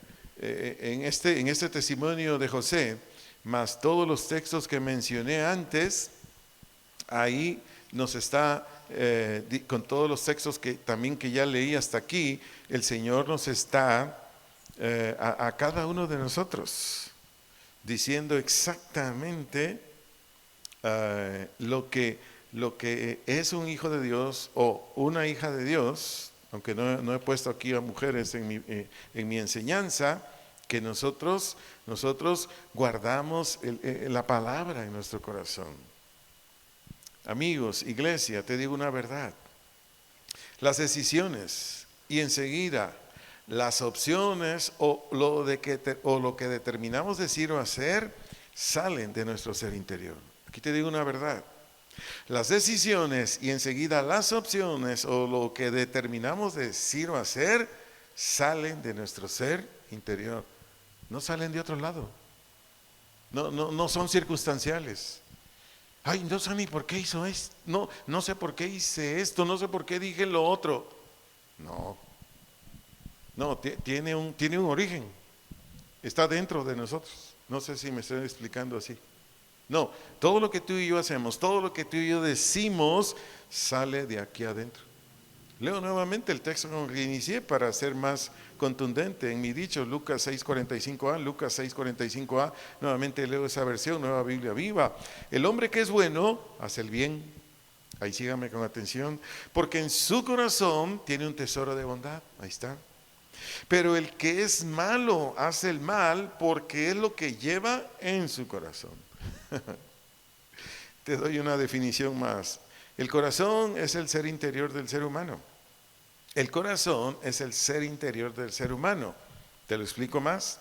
A: este testimonio de José, más todos los textos que mencioné antes, ahí nos está, con todos los textos que ya leí hasta aquí, el Señor nos está a cada uno de nosotros diciendo exactamente lo que es un hijo de Dios o una hija de Dios, aunque no he puesto aquí a mujeres en mi enseñanza, que nosotros guardamos la palabra en nuestro corazón. Amigos, iglesia, te digo una verdad. Las decisiones y enseguida las opciones o lo que determinamos decir o hacer salen de nuestro ser interior. Aquí te digo una verdad. Las decisiones y enseguida las opciones o lo que determinamos decir o hacer salen de nuestro ser interior. No salen de otro lado. No son circunstanciales. Ay, no sé ni por qué hizo esto. No sé por qué hice esto. No sé por qué dije lo otro. No, tiene un origen. Está dentro de nosotros. No sé si me estoy explicando así. No, todo lo que tú y yo hacemos, todo lo que tú y yo decimos, sale de aquí adentro. Leo nuevamente el texto con el que inicié para ser más contundente en mi dicho, Lucas 6:45a, nuevamente leo esa versión, Nueva Biblia Viva. El hombre que es bueno, hace el bien, ahí sígame con atención, porque en su corazón tiene un tesoro de bondad, ahí está. Pero el que es malo, hace el mal, porque es lo que lleva en su corazón. Te doy una definición más. El corazón es el ser interior del ser humano. El corazón es el ser interior del ser humano. ¿Te lo explico más?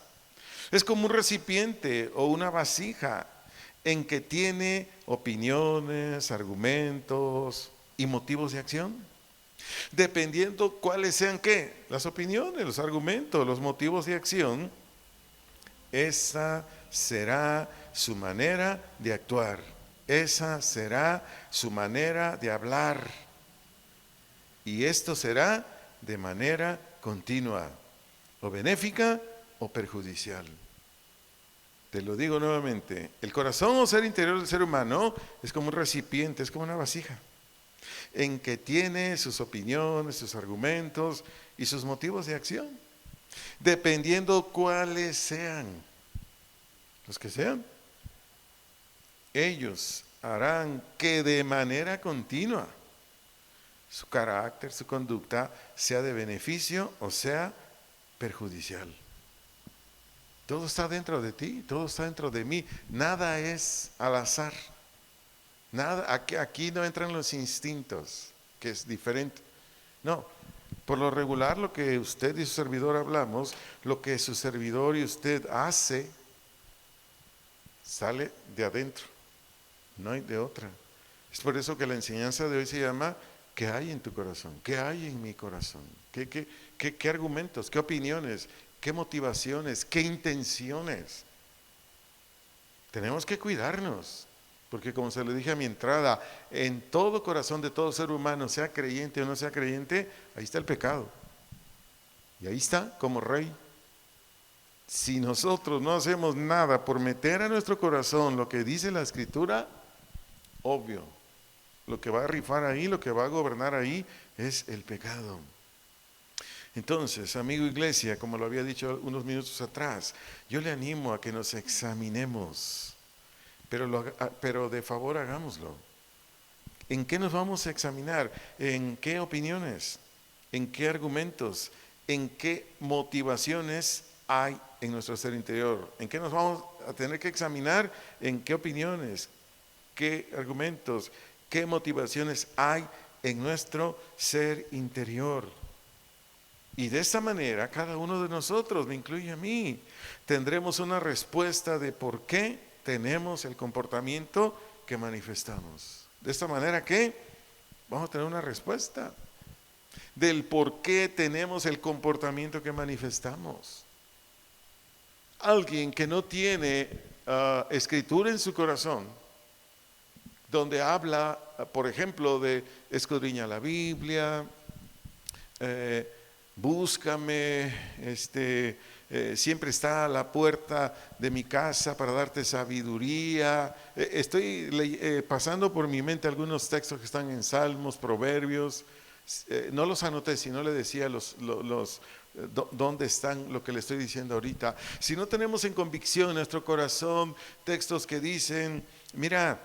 A: Es como un recipiente o una vasija en que tiene opiniones, argumentos y motivos de acción. Dependiendo cuáles sean ¿qué? Las opiniones, los argumentos, los motivos de acción, esa será su manera de actuar, esa será su manera de hablar, y esto será de manera continua. o benéfica o perjudicial. Te lo digo nuevamente, el corazón o ser interior del ser humano es como un recipiente, es como una vasija, en que tiene sus opiniones, sus argumentos y sus motivos de acción, dependiendo cuáles sean, los que sean. Ellos harán que de manera continua su carácter, su conducta, sea de beneficio o sea perjudicial. Todo está dentro de ti, todo está dentro de mí. Nada es al azar. Nada, aquí no entran los instintos, que es diferente. No, por lo regular lo que usted y su servidor hablamos, lo que su servidor y usted hace, sale de adentro. No hay de otra. Es por eso que la enseñanza de hoy se llama ¿qué hay en tu corazón? ¿Qué hay en mi corazón? ¿Qué argumentos? ¿Qué opiniones? ¿Qué motivaciones? ¿Qué intenciones? Tenemos que cuidarnos, porque como se le dije a mi entrada, en todo corazón de todo ser humano, sea creyente o no sea creyente, ahí está el pecado. Y ahí está como rey. Si nosotros no hacemos nada por meter a nuestro corazón lo que dice la Escritura, obvio, lo que va a rifar ahí, lo que va a gobernar ahí es el pecado. Entonces, amigo iglesia, como lo había dicho unos minutos atrás, yo le animo a que nos examinemos, pero de favor hagámoslo. ¿En qué nos vamos a examinar? ¿En qué opiniones? ¿En qué argumentos? ¿En qué motivaciones hay en nuestro ser interior? ¿En qué nos vamos a tener que examinar? ¿En qué opiniones? ¿Qué argumentos? ¿Qué motivaciones hay en nuestro ser interior? Y de esta manera, cada uno de nosotros, me incluye a mí, tendremos una respuesta de por qué tenemos el comportamiento que manifestamos. De esta manera que vamos a tener una respuesta del por qué tenemos el comportamiento que manifestamos. Alguien que no tiene escritura en su corazón, donde habla, por ejemplo, de escudriña la Biblia, búscame, siempre está a la puerta de mi casa para darte sabiduría. Estoy pasando por mi mente algunos textos que están en Salmos, Proverbios. No los anoté, sino le decía dónde están lo que le estoy diciendo ahorita. Si no tenemos en convicción en nuestro corazón textos que dicen, mira,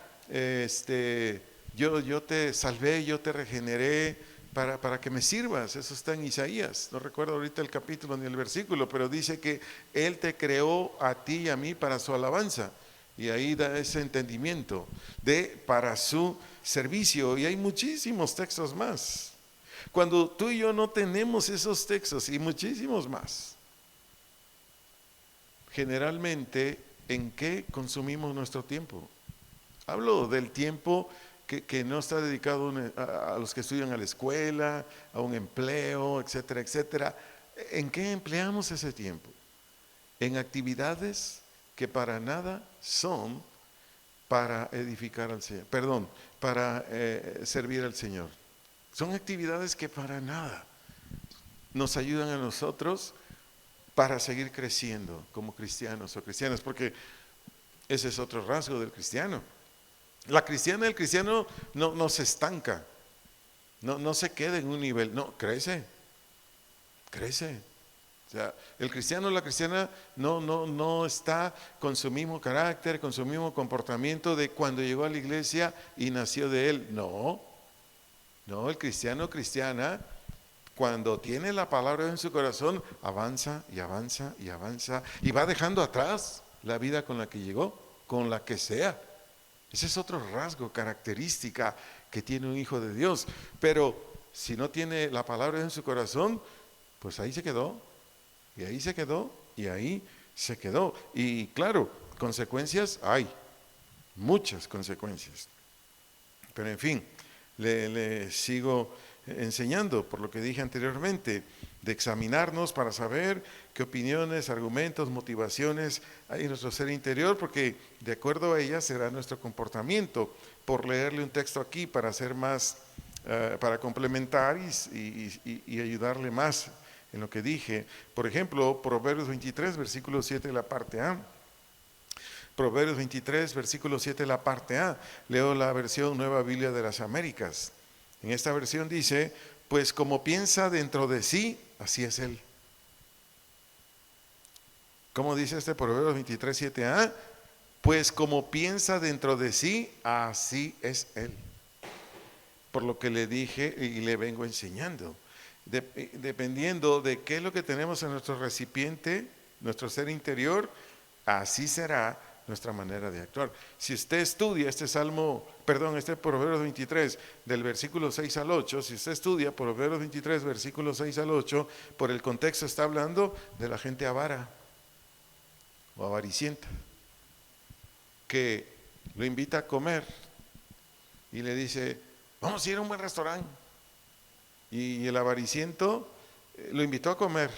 A: yo te salvé, yo te regeneré, para que me sirvas. Eso está en Isaías, no recuerdo ahorita el capítulo ni el versículo, pero dice que Él te creó a ti y a mí para su alabanza, y ahí da ese entendimiento para su servicio, y hay muchísimos textos más. Cuando tú y yo no tenemos esos textos y muchísimos más, generalmente, ¿en qué consumimos nuestro tiempo? Hablo del tiempo que no está dedicado a los que estudian a la escuela, a un empleo, etcétera, etcétera. ¿En qué empleamos ese tiempo? En actividades que para nada son para edificar al Señor, para servir al Señor. Son actividades que para nada nos ayudan a nosotros para seguir creciendo como cristianos o cristianas, porque ese es otro rasgo del cristiano. La cristiana, el cristiano no se estanca, no se queda en un nivel, no, crece. O sea, el cristiano o la cristiana no está con su mismo carácter, con su mismo comportamiento de cuando llegó a la iglesia y nació de él. No, el cristiano o cristiana, cuando tiene la palabra en su corazón, avanza y avanza y avanza y va dejando atrás la vida con la que llegó, con la que sea. Ese es otro rasgo, característica que tiene un hijo de Dios. Pero si no tiene la palabra en su corazón, pues ahí se quedó, y ahí se quedó, y ahí se quedó. Y claro, consecuencias hay, muchas consecuencias. Pero en fin, le sigo enseñando por lo que dije anteriormente, de examinarnos para saber qué opiniones, argumentos, motivaciones hay en nuestro ser interior, porque de acuerdo a ellas será nuestro comportamiento. Por leerle un texto aquí para hacer más, para complementar y ayudarle más en lo que dije. Por ejemplo, Proverbios 23, versículo 7, la parte A. Proverbios 23, versículo 7, la parte A. Leo la versión Nueva Biblia de las Américas. En esta versión dice, pues como piensa dentro de sí, así es él. ¿Cómo dice este Proverbios 23, 7a? Pues como piensa dentro de sí, así es él. Por lo que le dije y le vengo enseñando. Dependiendo de qué es lo que tenemos en nuestro recipiente, nuestro ser interior, así será nuestra manera de actuar. Si usted estudia este Proverbios 23, del versículo 6 al 8, si usted estudia Proverbios 23, versículo 6 al 8, por el contexto está hablando de la gente avara o avaricienta, que lo invita a comer y le dice, vamos a ir a un buen restaurante. Y el avariciento lo invitó a comer,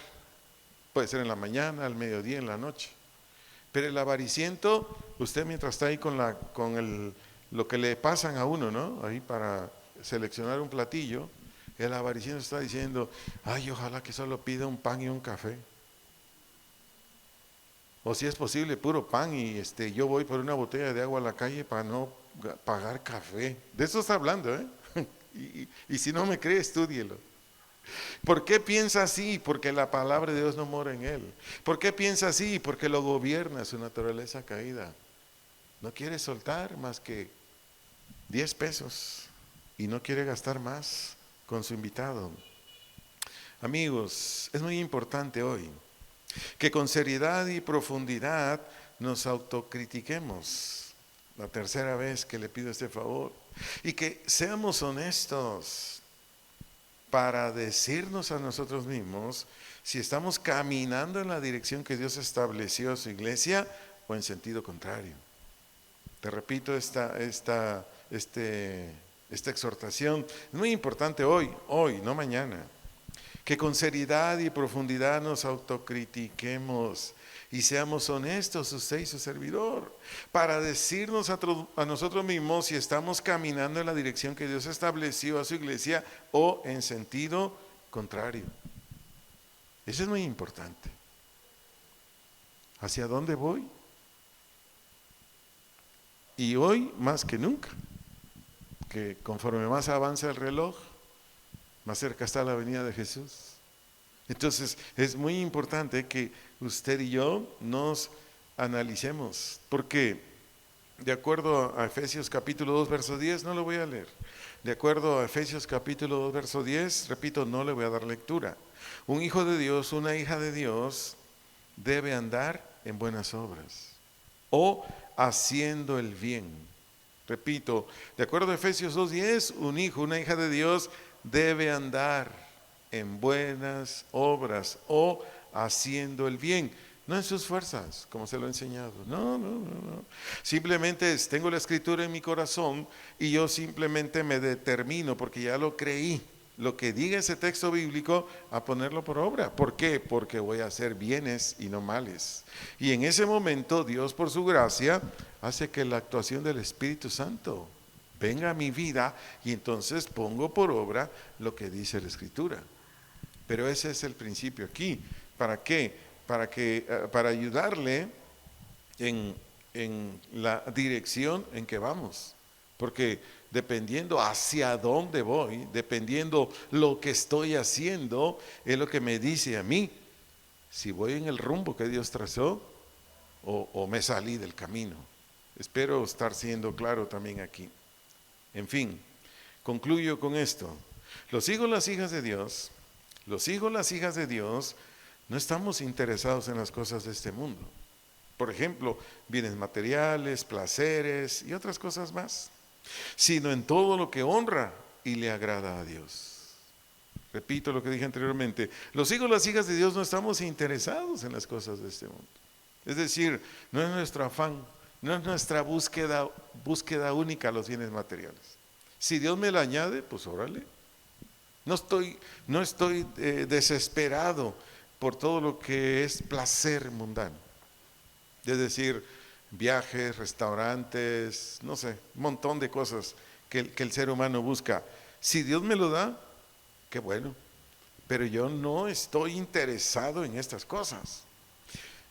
A: puede ser en la mañana, al mediodía, en la noche. Pero el avariciento, usted mientras está ahí lo que le pasan a uno, ¿no? Ahí para seleccionar un platillo, el avariciento está diciendo, ay, ojalá que solo pida un pan y un café. O si es posible, puro pan y yo voy por una botella de agua a la calle para no pagar café. De eso está hablando, ¿eh? Y si no me cree, estúdielo. ¿Por qué piensa así? Porque la palabra de Dios no mora en él. ¿Por qué piensa así? Porque lo gobierna su naturaleza caída. No quiere soltar más que 10 pesos y no quiere gastar más con su invitado. Amigos, es muy importante hoy que con seriedad y profundidad nos autocritiquemos. La tercera vez que le pido este favor. Y que seamos honestos para decirnos a nosotros mismos si estamos caminando en la dirección que Dios estableció a su iglesia o en sentido contrario. Te repito esta exhortación. Es muy importante hoy, no mañana. Que con seriedad y profundidad nos autocritiquemos y seamos honestos, usted y su servidor, para decirnos a nosotros mismos si estamos caminando en la dirección que Dios estableció a su iglesia o en sentido contrario. Eso es muy importante. ¿Hacia dónde voy? Y hoy más que nunca, que conforme más avanza el reloj, más cerca está la venida de Jesús. Entonces es muy importante que usted y yo nos analicemos, porque de acuerdo a Efesios capítulo 2 verso 10, no lo voy a leer. De acuerdo a Efesios capítulo 2 verso 10, repito, no le voy a dar lectura. Un hijo de Dios, una hija de Dios debe andar en buenas obras o haciendo el bien. Repito, de acuerdo a Efesios 2:10, un hijo, una hija de Dios debe andar en buenas obras o haciendo el bien, no en sus fuerzas, como se lo he enseñado. No. Simplemente tengo la escritura en mi corazón y yo simplemente me determino, porque ya lo creí, lo que diga ese texto bíblico, a ponerlo por obra. ¿Por qué? Porque voy a hacer bienes y no males. Y en ese momento Dios, por su gracia, hace que la actuación del Espíritu Santo venga a mi vida y entonces pongo por obra lo que dice la Escritura. Pero ese es el principio aquí. ¿Para qué? Para ayudarle en la dirección en que vamos. Porque dependiendo hacia dónde voy, dependiendo lo que estoy haciendo, es lo que me dice a mí si voy en el rumbo que Dios trazó o me salí del camino. Espero estar siendo claro también aquí. En fin, concluyo con esto. Los hijos, las hijas de Dios, no estamos interesados en las cosas de este mundo. Por ejemplo, bienes materiales, placeres y otras cosas más, sino en todo lo que honra y le agrada a Dios. Repito lo que dije anteriormente, los hijos, las hijas de Dios no estamos interesados en las cosas de este mundo. Es decir, no es nuestro afán, no es nuestra búsqueda única a los bienes materiales. Si Dios me la añade, pues órale. No estoy desesperado por todo lo que es placer mundano. Es decir, viajes, restaurantes, no sé, un montón de cosas que el ser humano busca. Si Dios me lo da, qué bueno. pero yo no estoy interesado en estas cosas.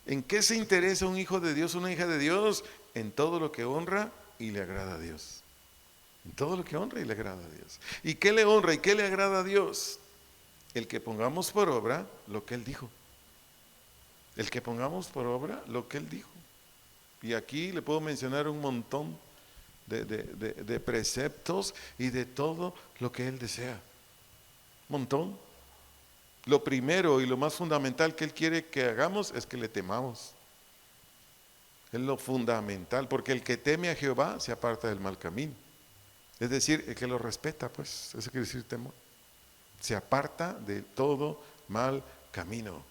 A: ¿En qué se interesa un hijo de Dios, una hija de Dios? En todo lo que honra y le agrada a Dios. En todo lo que honra y le agrada a Dios. ¿Y qué le honra y qué le agrada a Dios? El que pongamos por obra lo que Él dijo. El que pongamos por obra lo que Él dijo. Y aquí le puedo mencionar un montón de preceptos y de todo lo que Él desea. Un montón. Lo primero y lo más fundamental que Él quiere que hagamos es que le temamos. Es lo fundamental, porque el que teme a Jehová se aparta del mal camino. Es decir, el que lo respeta, pues, eso quiere decir temor. Se aparta de todo mal camino.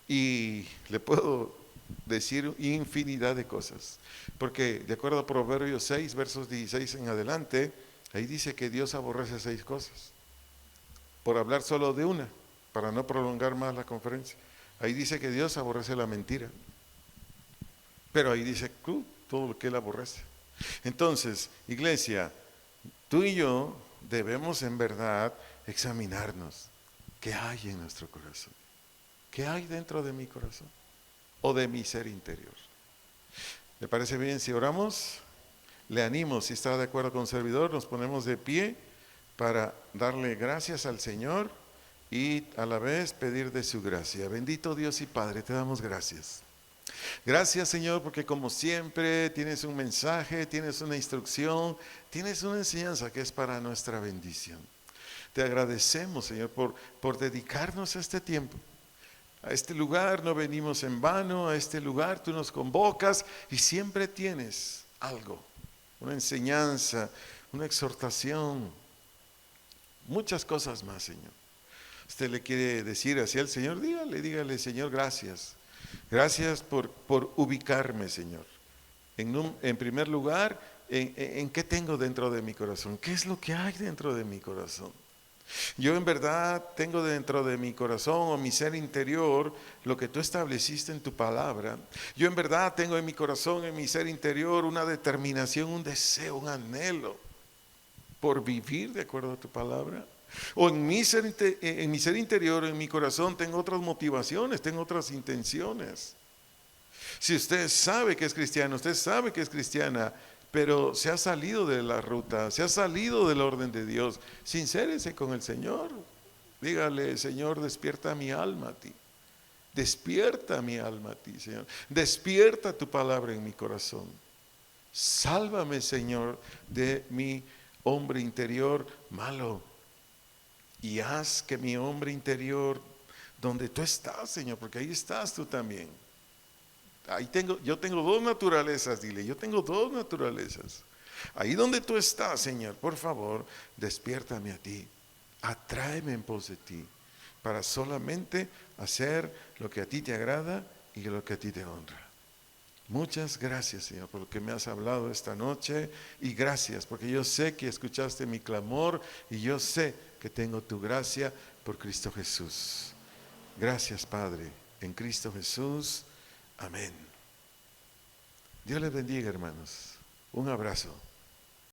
A: Y le puedo decir infinidad de cosas, porque de acuerdo a Proverbios 6, versos 16 en adelante, ahí dice que Dios aborrece 6 cosas. Por hablar solo de una, para no prolongar más la conferencia. Ahí dice que Dios aborrece la mentira. Pero ahí dice todo lo que Él aborrece. Entonces, iglesia, tú y yo debemos en verdad examinarnos. ¿Qué hay en nuestro corazón? ¿Qué hay dentro de mi corazón? O de mi ser interior. ¿Le parece bien si oramos? Le animo, si está de acuerdo con el servidor, nos ponemos de pie para darle gracias al Señor y a la vez pedir de su gracia. Bendito Dios y Padre, te damos gracias. Gracias, Señor, porque como siempre tienes un mensaje, tienes una instrucción, tienes una enseñanza que es para nuestra bendición. Te agradecemos, Señor, por dedicarnos a este tiempo. A este lugar no venimos en vano, a este lugar tú nos convocas y siempre tienes algo, una enseñanza, una exhortación, muchas cosas más, Señor. Usted le quiere decir así al Señor, dígale, Señor, gracias. Gracias por ubicarme, Señor. En primer lugar, ¿en qué tengo dentro de mi corazón? ¿Qué es lo que hay dentro de mi corazón? Yo en verdad tengo dentro de mi corazón o mi ser interior lo que tú estableciste en tu palabra. Yo en verdad tengo en mi corazón, en mi ser interior, una determinación, un deseo, un anhelo por vivir de acuerdo a tu palabra. O en mi ser interior, en mi corazón, tengo otras motivaciones, tengo otras intenciones. Si usted sabe que es cristiano, usted sabe que es cristiana, pero se ha salido de la ruta, se ha salido del orden de Dios, sincérese con el Señor. Dígale, Señor, despierta mi alma a ti. Despierta mi alma a ti, Señor. Despierta tu palabra en mi corazón. Sálvame, Señor, de mi hombre interior malo. Y haz que mi hombre interior, donde tú estás, Señor, porque ahí estás tú también. Yo tengo 2 naturalezas, dile, yo tengo 2 naturalezas. Ahí donde tú estás, Señor, por favor, despiértame a ti. Atráeme en pos de ti, para solamente hacer lo que a ti te agrada y lo que a ti te honra. Muchas gracias, Señor, por lo que me has hablado esta noche, y gracias porque yo sé que escuchaste mi clamor y yo sé que tengo tu gracia por Cristo Jesús. Gracias, Padre, en Cristo Jesús. Amén. Dios les bendiga, hermanos. Un abrazo.